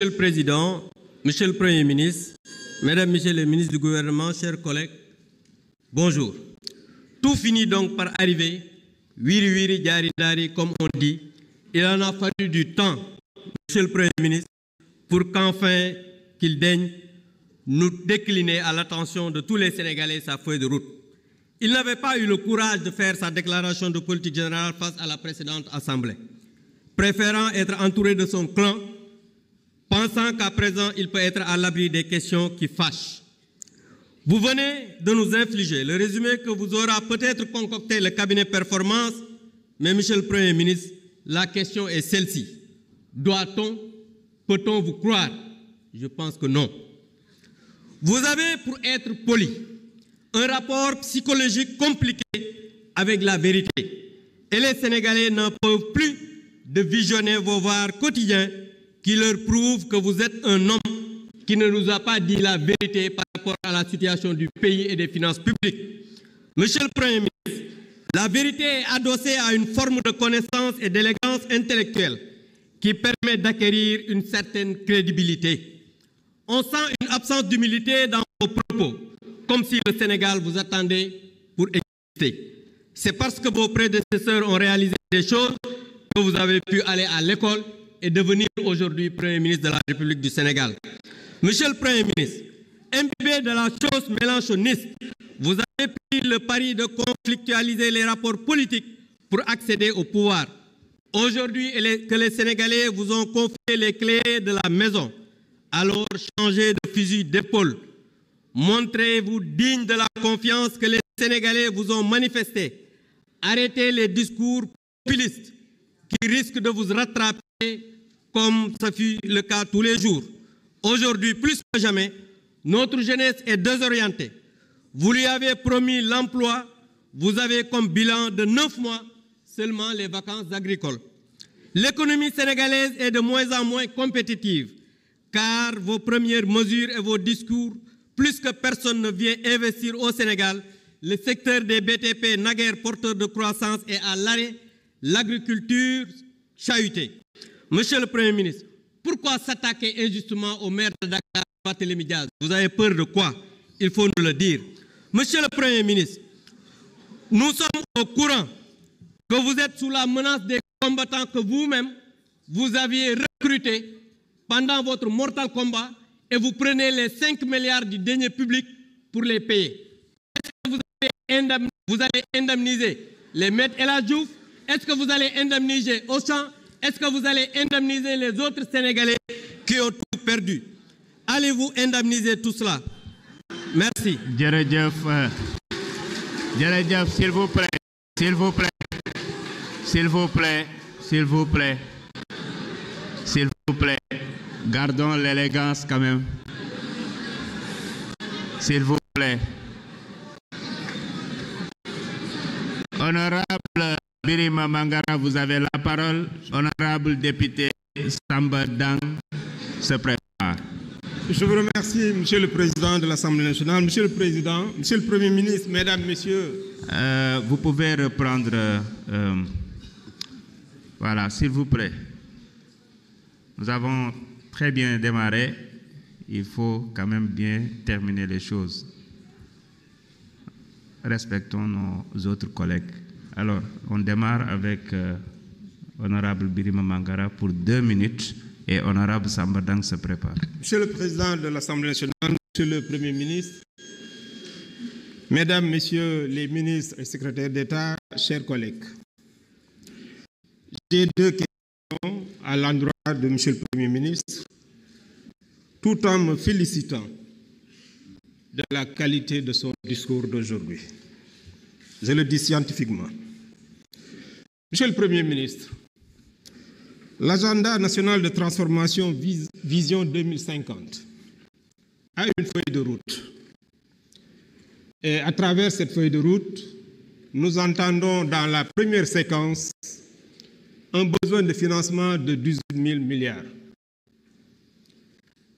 Monsieur le Président, Monsieur le Premier ministre, Mesdames, Messieurs les ministres du gouvernement, chers collègues, bonjour. Tout finit donc par arriver, wiri wiri, diari dari, comme on dit. Il en a fallu du temps, Monsieur le Premier ministre, pour qu'enfin qu'il daigne nous décliner à l'attention de tous les Sénégalais sa feuille de route. Il n'avait pas eu le courage de faire sa déclaration de politique générale face à la précédente Assemblée, préférant être entouré de son clan, pensant qu'à présent il peut être à l'abri des questions qui fâchent. Vous venez de nous infliger le résumé que vous aura peut-être concocté le cabinet Performance, mais Monsieur le Premier ministre, la question est celle-ci. Doit-on, peut-on vous croire? Je pense que non. Vous avez, pour être poli, un rapport psychologique compliqué avec la vérité. Et les Sénégalais n'en peuvent plus de visionner vos voix quotidiens qui leur prouvent que vous êtes un homme qui ne nous a pas dit la vérité par rapport à la situation du pays et des finances publiques. Monsieur le Premier ministre, la vérité est adossée à une forme de connaissance et d'élégance intellectuelle qui permet d'acquérir une certaine crédibilité. On sent une absence d'humilité dans vos propos, comme si le Sénégal vous attendait pour exister. C'est parce que vos prédécesseurs ont réalisé des choses que vous avez pu aller à l'école et devenir aujourd'hui Premier ministre de la République du Sénégal. Monsieur le Premier ministre, imbibé de la chose mélanchoniste, vous avez pris le pari de conflictualiser les rapports politiques pour accéder au pouvoir. Aujourd'hui que les Sénégalais vous ont confié les clés de la maison, alors changez de fusil d'épaule. Montrez-vous digne de la confiance que les Sénégalais vous ont manifestée. Arrêtez les discours populistes qui risquent de vous rattraper comme ça fut le cas tous les jours. Aujourd'hui, plus que jamais, notre jeunesse est désorientée. Vous lui avez promis l'emploi, vous avez comme bilan de 9 mois seulement les vacances agricoles. L'économie sénégalaise est de moins en moins compétitive, car vos premières mesures et vos discours, plus que personne ne vient investir au Sénégal, le secteur des BTP naguère porteur de croissance est à l'arrêt, l'agriculture chahutée. Monsieur le Premier ministre, pourquoi s'attaquer injustement au maire de Dakar, Barthélémy Dias? Vous avez peur de quoi? Il faut nous le dire. Monsieur le Premier ministre, nous sommes au courant que vous êtes sous la menace des combattants que vous-même, vous aviez recrutés pendant votre mortal combat et vous prenez les 5 milliards du denier public pour les payer. Est-ce que vous allez indemniser les maîtres El Hadji Diouf? Est-ce que vous allez indemniser Auchan? Est-ce que vous allez indemniser les autres Sénégalais qui ont tout perdu? Allez-vous indemniser tout cela? Merci. Djeredjef, s'il vous plaît. S'il vous plaît. S'il vous plaît. S'il vous plaît. S'il vous plaît. Gardons l'élégance quand même. S'il vous plaît. Honorable Birima Mangara, vous avez la parole. Honorable député Samba Dang se prépare. Je vous remercie, Monsieur le Président de l'Assemblée nationale. Monsieur le Président, Monsieur le Premier ministre, Mesdames, Messieurs. Vous pouvez reprendre. Voilà, s'il vous plaît. Nous avons très bien démarré. Il faut quand même bien terminer les choses. Respectons nos autres collègues. Alors, on démarre avec Honorable Birima Mangara pour 2 minutes et Honorable Samba Dang se prépare. Monsieur le Président de l'Assemblée nationale, Monsieur le Premier ministre, Mesdames, Messieurs les ministres et secrétaires d'État, chers collègues, j'ai 2 questions à l'endroit de Monsieur le Premier ministre, tout en me félicitant de la qualité de son discours d'aujourd'hui. Je le dis scientifiquement. Monsieur le Premier ministre, l'agenda national de transformation Vision 2050 a une feuille de route. Et à travers cette feuille de route, nous entendons dans la première séquence un besoin de financement de 18 000 milliards.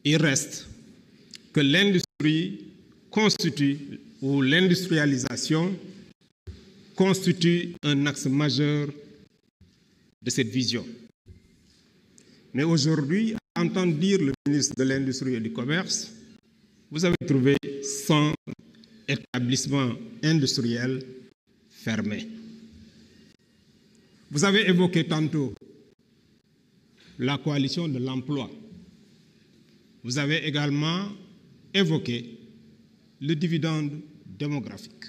Il reste que l'industrie constitue, ou l'industrialisation constitue un axe majeur de cette vision. Mais aujourd'hui, entendre dire le ministre de l'Industrie et du Commerce, vous avez trouvé 100 établissements industriels fermés. Vous avez évoqué tantôt la coalition de l'emploi. Vous avez également évoqué le dividende démographique.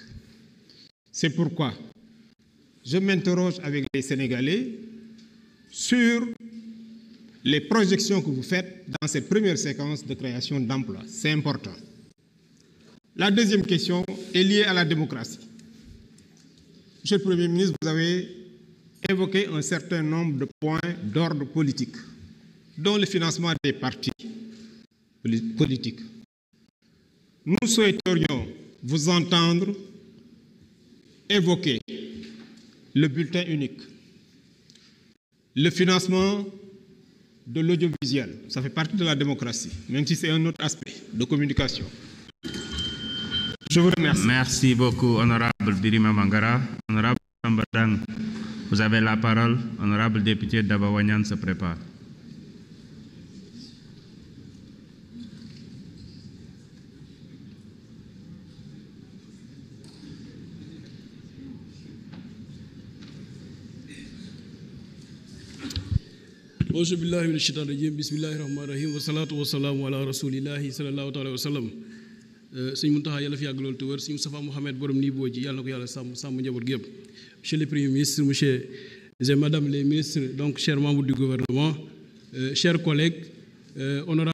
C'est pourquoi je m'interroge avec les Sénégalais sur les projections que vous faites dans cette première séquence de création d'emplois. C'est important. La deuxième question est liée à la démocratie. Monsieur le Premier ministre, vous avez évoqué un certain nombre de points d'ordre politique, dont le financement des partis politiques. Nous souhaiterions vous entendre évoquer le bulletin unique, le financement de l'audiovisuel. Ça fait partie de la démocratie, même si c'est un autre aspect de communication. Je vous remercie. Merci beaucoup, honorable Birima Mangara. Honorable Sambadang, vous avez la parole. Honorable député Dabawanyan se prépare. Auzu billahi minash shaitanir rajim. Bismillahir rahmanir rahim. Wa salatu wa salamu ala rasulillahi sallallahu alayhi wa sallam. Sëñ Mountakha yàlla fi yàgg loolu te wër sëñ Moustapha Mohamed borom nii boo ji yàlla na ko yàlla sàmm njaboot gi yëpp. Monsieur le Premier ministre, monsieur et madame les ministres, donc chers membres du gouvernement, chers collègues, honorables